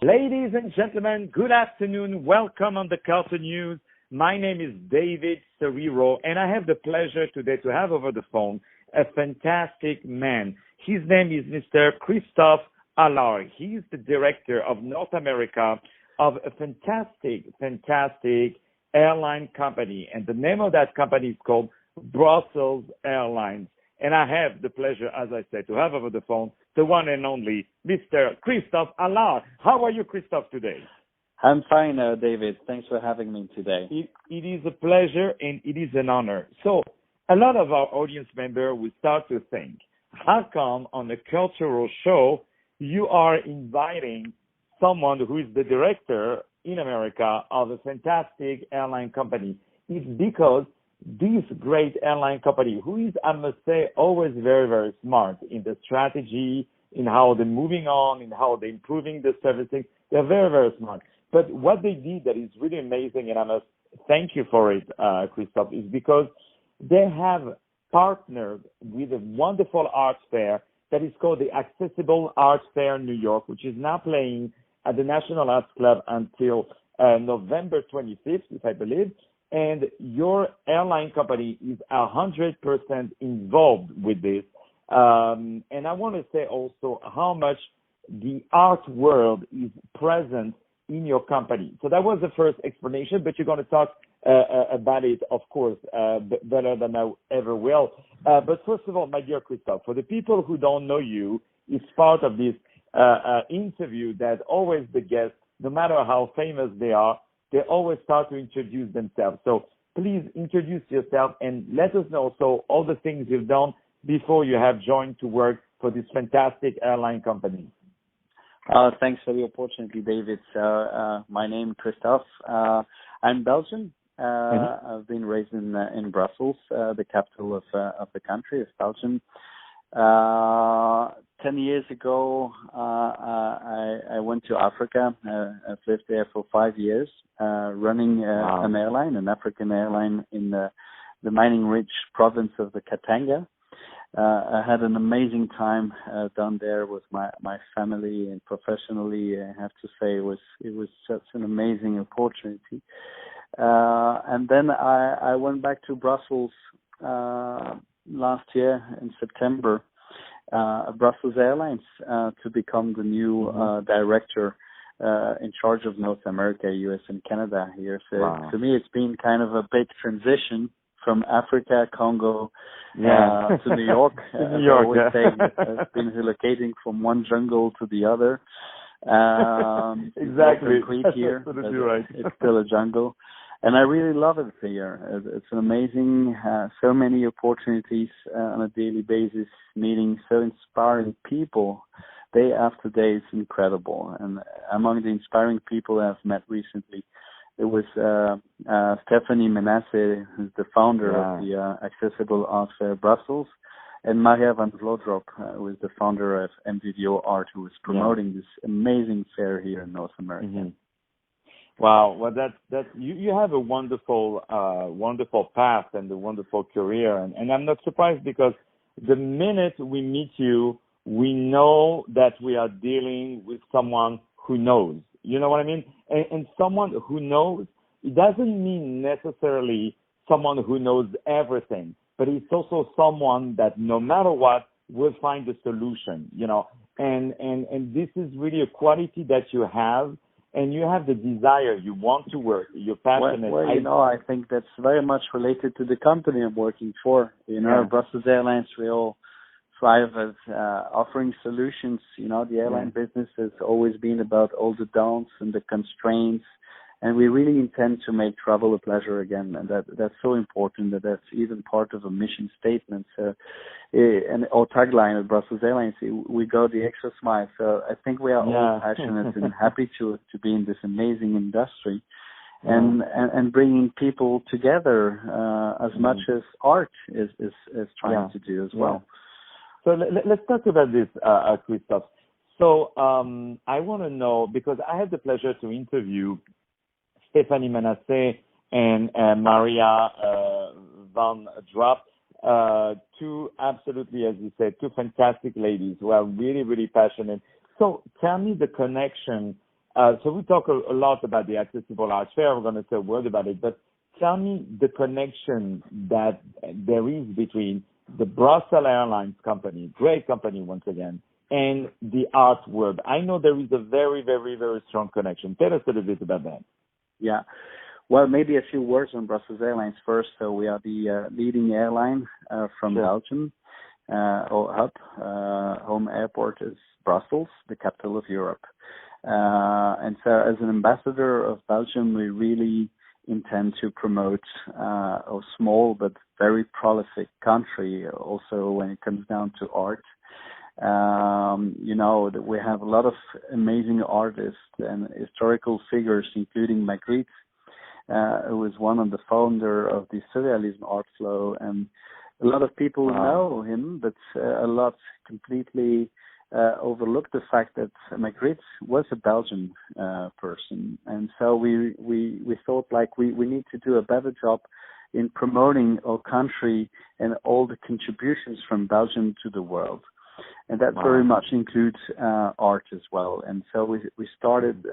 Ladies and gentlemen, good afternoon. Welcome on the Culture News. My name is David Serero, and I have the pleasure today to have over the phone a fantastic man. His name is Mr. CHRISTOPHE Allard. He is the director of North America of a fantastic airline company, and the name of that company is called Brussels Airlines. And I have the pleasure, as I said, to have over the phone the one and only Mr. CHRISTOPHE Allard. How are you, Christophe, today? I'm fine, David. Thanks for having me today. It is a pleasure and it is an honor. So a lot of our audience members will start to think, how come on a cultural show you are inviting someone who is the director in America of a fantastic airline company? It's because this great airline company, who is, I must say, always very, very smart in the strategy, in how they're moving on, in how they're improving the servicing, they're very, very smart. But what they did that is really amazing, and I must thank you for it, Christophe, is because they have partnered with a wonderful art fair that is called the Accessible Art Fair New York, which is now playing at the National Arts Club until November 25th, if I believe. And your airline company is 100% involved with this. And I want to say also how much the art world is present in your company. So that was the first explanation, but you're going to talk about it, of course, better than I ever will. But first of all, my dear Christophe, for the people who don't know you, it's part of this interview that always the guests, no matter how famous they always start to introduce themselves. So please introduce yourself and let us know also all the things you've done before you have joined to work for this fantastic airline company. Thanks for the opportunity, David. So, my name is Christophe. I'm Belgian. I've been raised in Brussels, the capital of the country of Belgium. 10 years ago, I went to Africa. I've lived there for 5 years, running an airline, an African airline in the mining-rich province of the Katanga. I had an amazing time down there with my family, and professionally, I have to say it was such an amazing opportunity. And then I went back to Brussels last year in September, Brussels Airlines, to become the new director in charge of North America, US and Canada here. So to me, it's been kind of a big transition from Africa, Congo, to New York. To New York, I've been relocating from one jungle to the other. Exactly. Here. Absolutely right. It's still a jungle. And I really love it here. It's an amazing, so many opportunities on a daily basis, meeting so inspiring people day after day. It's incredible. And among the inspiring people I've met recently, it was Stephanie Menasse, who's the founder of the Accessible Art Fair Brussels, and Maria van Vlodrop, who is the founder of MVVO Art, who is promoting this amazing fair here in North America. Mm-hmm. Wow, well, that's you have a wonderful path and a wonderful career, and I'm not surprised because the minute we meet you, we know that we are dealing with someone who knows. You know what I mean? And someone who knows, it doesn't mean necessarily someone who knows everything, but it's also someone that no matter what will find a solution. You know, and this is really a quality that you have. And you have the desire, you want to work, you're passionate. Well, I think that's very much related to the company I'm working for. Brussels Airlines, we all thrive at offering solutions. The airline business has always been about all the don'ts and the constraints. And we really intend to make travel a pleasure again. And that's so important that's even part of a mission statement. And our tagline at Brussels Airlines, we go the extra mile. So I think we are all passionate and happy to be in this amazing industry and bringing people together as much as art is trying to do as well. So let's talk about this, Christophe. So I want to know, because I had the pleasure to interview Stephanie Menasse and Maria van Drop, two absolutely, as you said, two fantastic ladies who are really, really passionate. So tell me the connection So we talk a lot about the Accessible Art Fair. We're going to say a word about it, but tell me the connection that there is between the Brussels Airlines company, great company once again, and the art world. I know there is a very, very, very strong connection. Tell us a little bit about that. Yeah. Well, maybe a few words on Brussels Airlines first. So we are the leading airline from Belgium. Our hub, home airport is Brussels, the capital of Europe. And so as an ambassador of Belgium, we really intend to promote a small but very prolific country also when it comes down to art. That we have a lot of amazing artists and historical figures, including Magritte, who was one of the founder of the Surrealism art flow. And a lot of people know him, but a lot completely overlooked the fact that Magritte was a Belgian person. And so we thought like we need to do a better job in promoting our country and all the contributions from Belgium to the world. And that very much includes art as well. And so we started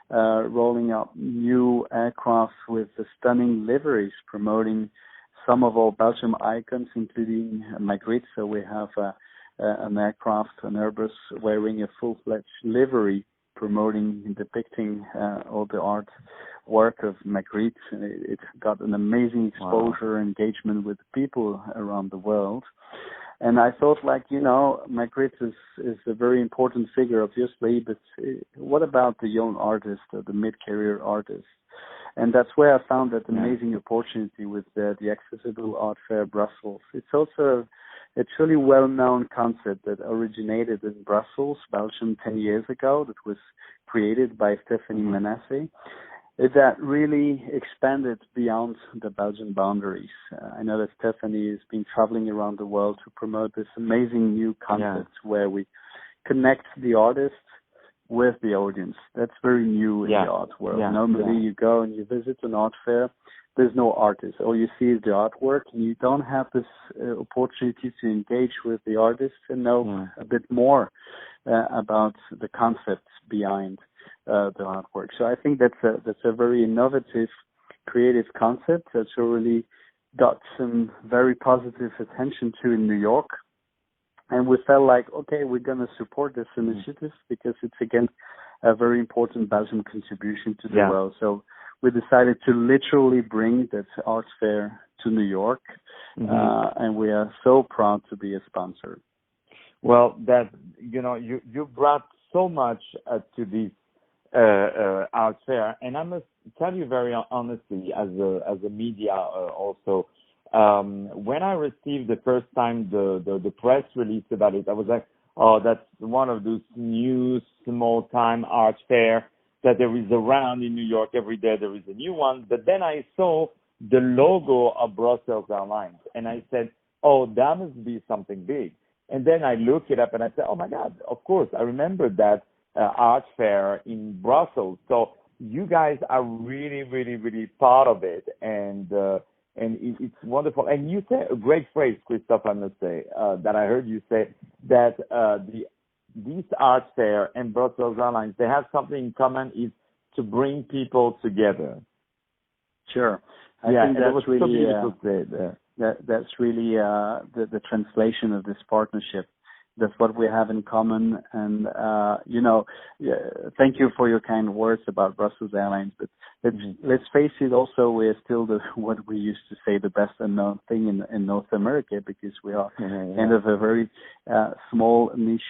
rolling out new aircraft with the stunning liveries, promoting some of our Belgium icons, including Magritte. So we have an aircraft, an Airbus, wearing a full-fledged livery, depicting all the art work of Magritte. It got an amazing exposure, engagement with people around the world. And I thought, Magritte is a very important figure, obviously, but what about the young artist or the mid-career artist? And that's where I found that amazing opportunity with the Accessible Art Fair Brussels. It's also a truly well-known concept that originated in Brussels, Belgium, 10 years ago, that was created by Stephanie Manasseh. That really expanded beyond the Belgian boundaries. I know that Stephanie has been traveling around the world to promote this amazing new concept where we connect the artist with the audience. That's very new in the art world. Normally you go and you visit an art fair, there's no artist. All you see is the artwork, and you don't have this opportunity to engage with the artist and know a bit more about the concepts behind the artwork. So I think that's a very innovative, creative concept that's already got some very positive attention to in New York. And we felt like, okay, we're going to support this initiative because it's, again, a very important Belgian contribution to the world. So we decided to literally bring that art fair to New York, and we are so proud to be a sponsor. Well, you brought so much to this art fair, and I must tell you very honestly, as a media also, when I received the first time the press release about it, I was like, oh, that's one of those new small time art fair that there is around in New York. Every day there is a new one. But then I saw the logo of Brussels Airlines, and I said, oh, that must be something big. And then I looked it up and I said, oh my God, of course, I remember that art fair in Brussels. So you guys are really, really, really part of it, and it's wonderful. And you said a great phrase, Christophe, I must say, that I heard you say, that this art fair and Brussels Airlines, they have something in common, is to bring people together. Sure. I think that's really that's really the translation of this partnership. That's what we have in common. And, thank you for your kind words about Brussels Airlines. But let's face it, also, we're still what we used to say, the best unknown thing in North America, because we are kind of a very small niche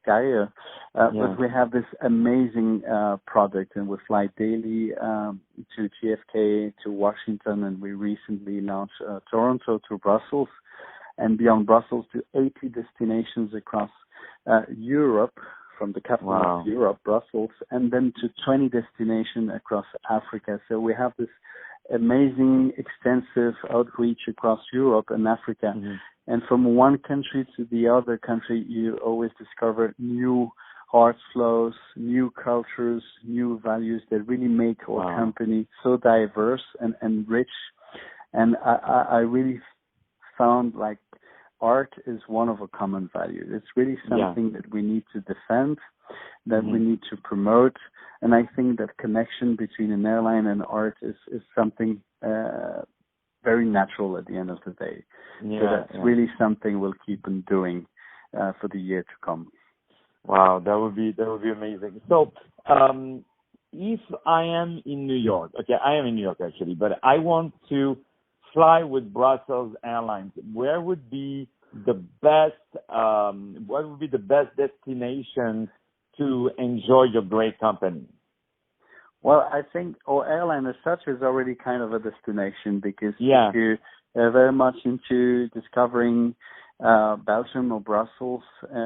carrier. But we have this amazing product, and we fly daily to JFK, to Washington, and we recently launched Toronto to Brussels, and beyond Brussels to 80 destinations across Europe, from the capital of Europe, Brussels, and then to 20 destinations across Africa. So we have this amazing, extensive outreach across Europe and Africa. And from one country to the other country, you always discover new art flows, new cultures, new values that really make our company so diverse and rich. And I really found art is one of a common value. It's really something that we need to defend. that we need to promote. And I think that connection between an airline and art is something very natural at the end of the day. So that's really something we'll keep on doing for the year to come. Wow, that would be amazing. So, if I am in New York, okay, I am in New York actually, but I want to fly with Brussels Airlines, where would be the best? What would be the best destination to enjoy your great company? Well, I think our airline as such is already kind of a destination, because if you're very much into discovering Belgium or Brussels,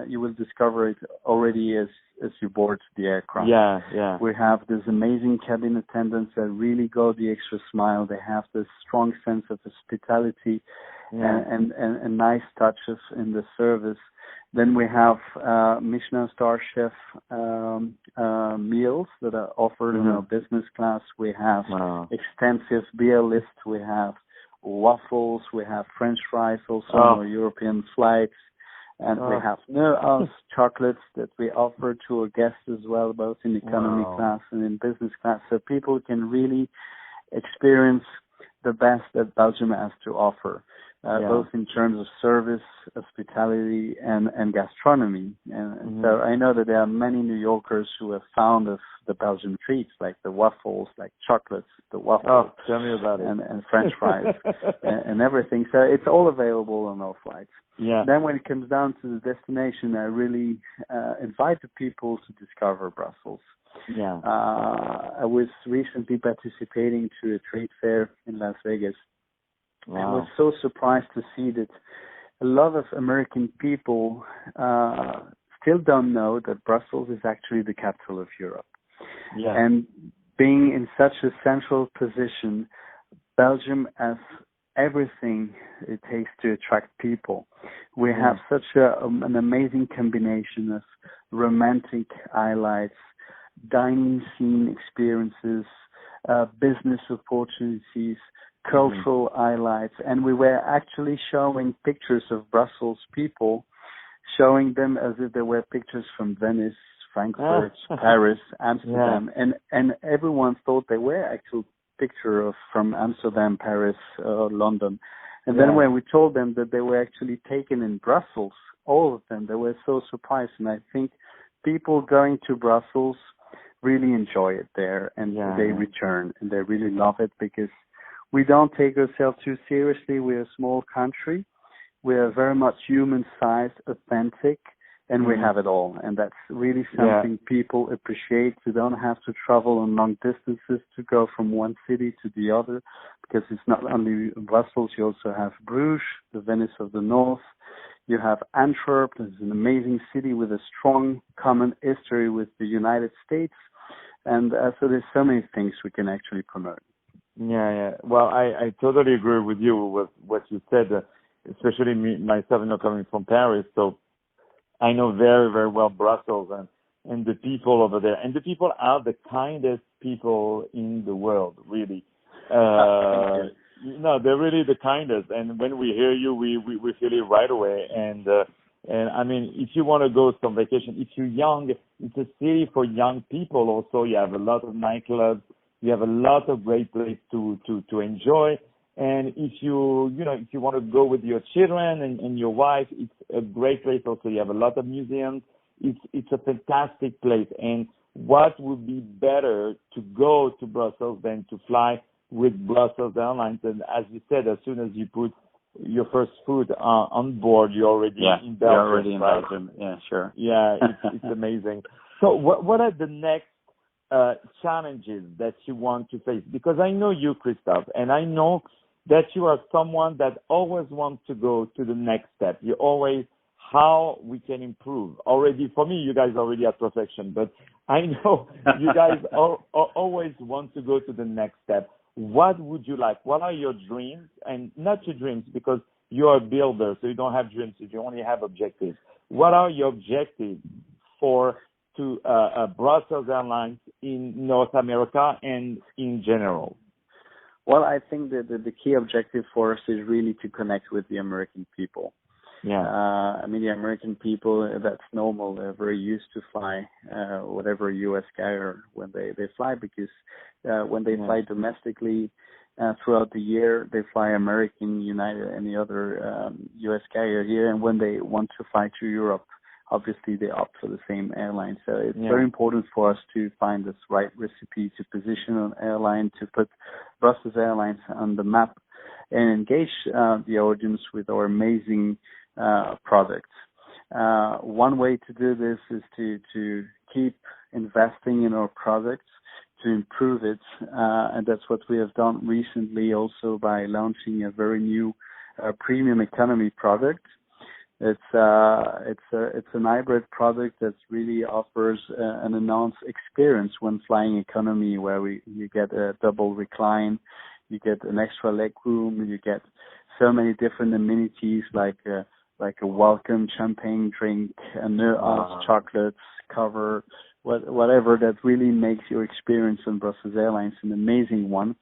you will discover it already as you board the aircraft. We have this amazing cabin attendants that really go the extra mile. They have this strong sense of hospitality and nice touches in the service. Then we have Michelin star chef meals that are offered in our business class. We have extensive beer list. We have waffles. We have French fries also on our European flights. And we have no chocolates that we offer to our guests as well, both in economy class and in business class. So people can really experience the best that Belgium has to offer. Both in terms of service, hospitality, and gastronomy. And so I know that there are many New Yorkers who have found of the Belgian treats, like the waffles, like chocolates, the waffles. Tell me about it. And French fries and everything. So it's all available on our flights. Then when it comes down to the destination, I really invite the people to discover Brussels. I was recently participating to a trade fair in Las Vegas. I was so surprised to see that a lot of American people still don't know that Brussels is actually the capital of Europe. And being in such a central position, Belgium has everything it takes to attract people. We have such an amazing combination of romantic highlights, dining scene experiences, business opportunities, cultural highlights, and we were actually showing pictures of Brussels people, showing them as if they were pictures from Venice, Frankfurt, Paris, Amsterdam, and everyone thought they were actual picture from Amsterdam, Paris, or London. And then when we told them that they were actually taken in Brussels, all of them, they were so surprised. And I think people going to Brussels really enjoy it there, and they return, and they really love it, because we don't take ourselves too seriously. We're a small country. We are very much human-sized, authentic, and we have it all. And that's really something people appreciate. You don't have to travel on long distances to go from one city to the other, because it's not only Brussels. You also have Bruges, the Venice of the North. You have Antwerp. It's an amazing city with a strong common history with the United States. And so there's so many things we can actually promote. Well, I totally agree with you with what you said, especially myself, coming from Paris. So I know very, very well Brussels and the people over there. And the people are the kindest people in the world, really. They're really the kindest. And when we hear you, we feel it right away. And I mean, if you want to go some vacation, if you're young, it's a city for young people also. You have a lot of nightclubs. You have a lot of great places to enjoy. And if you want to go with your children and your wife, it's a great place also. You have a lot of museums. It's a fantastic place. And what would be better to go to Brussels than to fly with Brussels Airlines? And as you said, as soon as you put your first foot on board, you're already in Belgium. You're already in Belgium. Yeah, sure. Yeah, it's amazing. So what are the next challenges that you want to face? Because I know you, Christophe, and I know that you are someone that always wants to go to the next step. You always, how we can improve. Already, for me, you guys are already at perfection, but I know you guys always want to go to the next step. What would you like? What are your dreams? And not your dreams, because you're a builder, so you don't have dreams, you only have objectives. What are your objectives to Brussels Airlines in North America and in general? Well, I think that the key objective for us is really to connect with the American people. I mean, the American people, that's normal. They're very used to fly whatever U.S. carrier when they fly, because when they fly domestically throughout the year, they fly American, United, any other U.S. carrier here. And when they want to fly to Europe, obviously they opt for the same airline. So it's very important for us to find this right recipe to position an airline, to put Brussels Airlines on the map and engage the audience with our amazing products. One way to do this is to keep investing in our products, to improve it, and that's what we have done recently also by launching a very new premium economy product. It's an hybrid product that really offers an enhanced experience when flying economy, where you get a double recline, you get an extra leg room, you get so many different amenities like a welcome champagne drink, a no-ice chocolates cover, whatever that really makes your experience on Brussels Airlines an amazing one.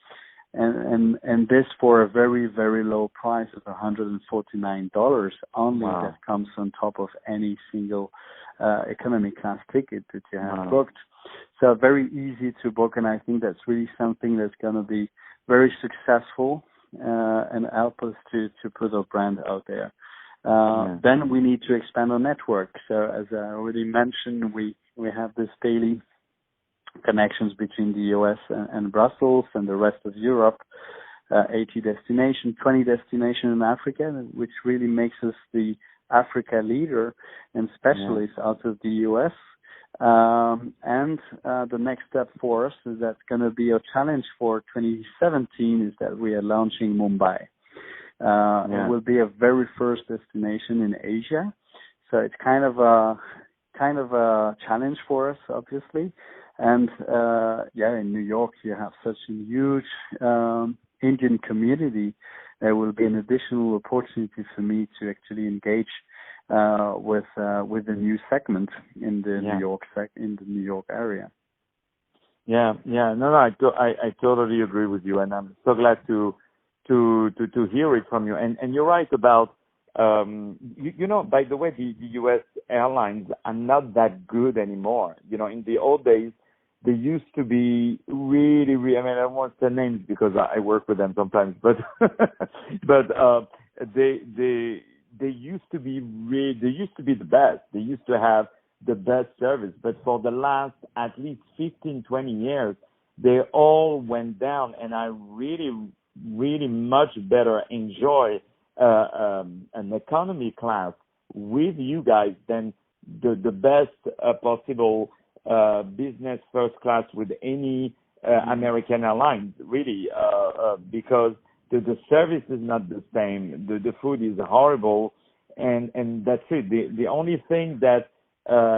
And this for a very, very low price of $149 only. That comes on top of any single economy class ticket that you have booked. So very easy to book, and I think that's really something that's going to be very successful and help us to put our brand out there. Then we need to expand our network. So as I already mentioned, we have this daily connections between the US and Brussels and the rest of Europe, 80 destinations, 20 destinations in Africa, which really makes us the Africa leader and specialist out of the US. And the next step for us is that's going to be a challenge for 2017 is that we are launching Mumbai. It will be a very first destination in Asia. So it's kind of a challenge for us, obviously. And in New York, you have such a huge Indian community. There will be an additional opportunity for me to actually engage with a new segment in the New York area. No, I totally agree with you, and I'm so glad to hear it from you. And you're right about you know, by the way, the U.S. airlines are not that good anymore. You know, in the old days, they used to be really, really, I mean, I don't want to say names because I work with them sometimes, but they used to be the best. They used to have the best service. But for the last at least 15, 20 years, they all went down, and I really, really much better enjoy an economy class with you guys than the best possible business first class with any American airlines, really, because the service is not the same. The food is horrible, and that's it. The only thing that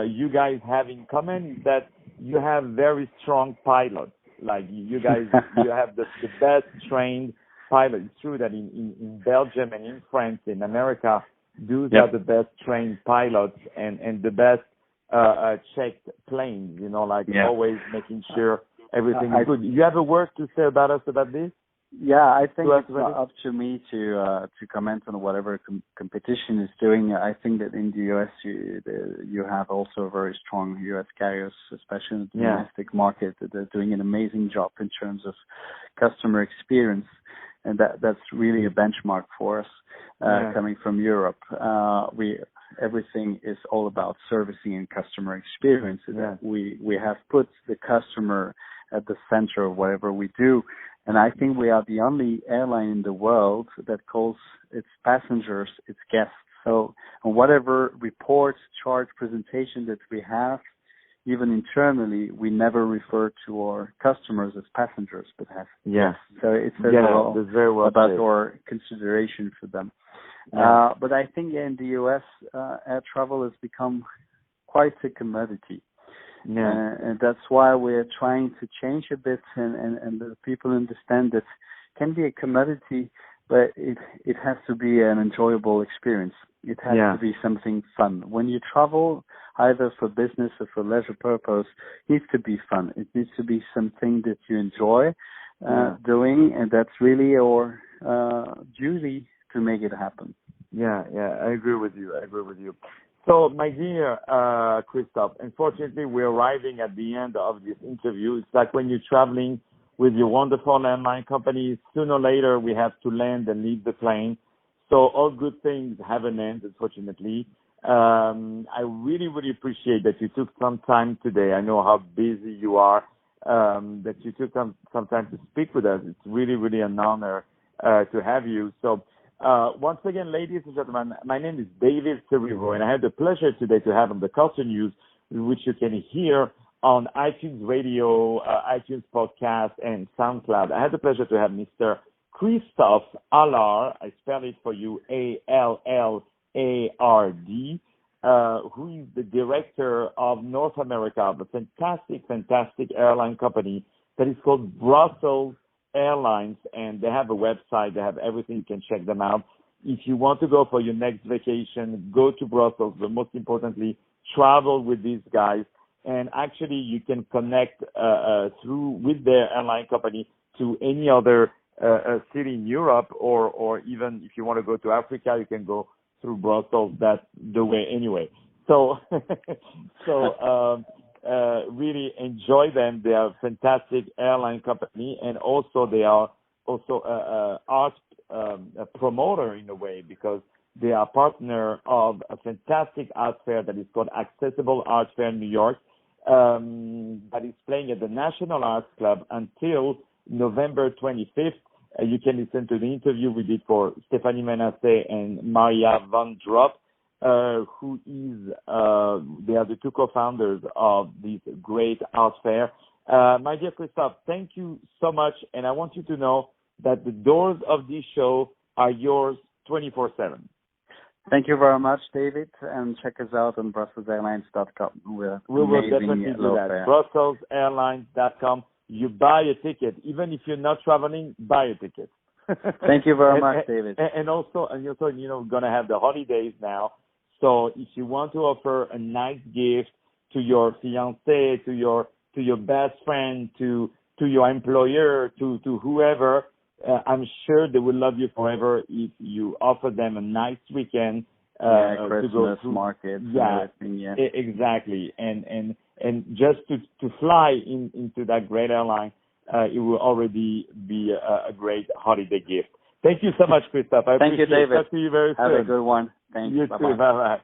you guys have in common is that you have very strong pilots. Like you guys, you have the best trained pilots. It's true that in Belgium and in France, in America, those are the best trained pilots and the best checked planes, you know, like always making sure everything is good. You have a word to say about us about this? Yeah, I think it's not up to me to comment on whatever competition is doing. I think that in the US you have also very strong US carriers, especially in the domestic market. They're doing an amazing job in terms of customer experience, and that's really a benchmark for us coming from Europe. Everything is all about servicing and customer experience. We have put the customer at the center of whatever we do. And I think we are the only airline in the world that calls its passengers its guests. So on whatever reports, chart, presentation that we have, even internally, we never refer to our customers as passengers, but as guests. So it's very well about our consideration for them. But I think in the U.S., air travel has become quite a commodity. And that's why we're trying to change a bit, and the people understand that it can be a commodity, but it has to be an enjoyable experience. It has to be something fun. When you travel, either for business or for leisure purpose, it needs to be fun. It needs to be something that you enjoy doing, and that's really our duty to make it happen. Yeah, I agree with you. So, my dear Christophe, unfortunately, we're arriving at the end of this interview. It's like when you're traveling with your wonderful airline company, sooner or later we have to land and leave the plane. So all good things have an end, unfortunately. I really, really appreciate that you took some time today. I know how busy you are, that you took some time to speak with us. It's really, really an honor to have you. So once again, ladies and gentlemen, my name is David SERERO, and I had the pleasure today to have on the Culture News, which you can hear on iTunes Radio, iTunes Podcast, and SoundCloud. I had the pleasure to have Mr. CHRISTOPHE Allard, I spell it for you, ALLARD, who is the director of North America of a fantastic airline company that is called Brussels Airlines, and they have a website, they have everything, you can check them out. If you want to go for your next vacation, go to Brussels, but most importantly, travel with these guys, and actually you can connect with their airline company to any other city in Europe, or even if you want to go to Africa, you can go through Brussels. That's the way anyway. So, really enjoy them. They are a fantastic airline company, and also they are also art promoter in a way, because they are partner of a fantastic art fair that is called Accessible Art Fair in New York, that is playing at the National Arts Club until November 25th. You can listen to the interview we did for Stephanie Menasse and Maria Van Drop, who is, they are the two co-founders of this great art fair. My dear Christophe, thank you so much, and I want you to know that the doors of this show are yours 24/7. Thank you very much, David, and check us out on BrusselsAirlines.com. We will definitely do that. BrusselsAirlines.com. You buy a ticket, even if you're not traveling. Buy a ticket. Thank you very much, David. And also, gonna have the holidays now. So if you want to offer a nice gift to your fiancé, to your best friend, to your employer, to whoever, I'm sure they will love you forever if you offer them a nice weekend. Christmas to go market. Everything, exactly. And just to fly into that great airline, it will already be a great holiday gift. Thank you so much, Christophe. Thank you, David. Talk to you very soon. Have a good one. Thanks. You too. Bye-bye.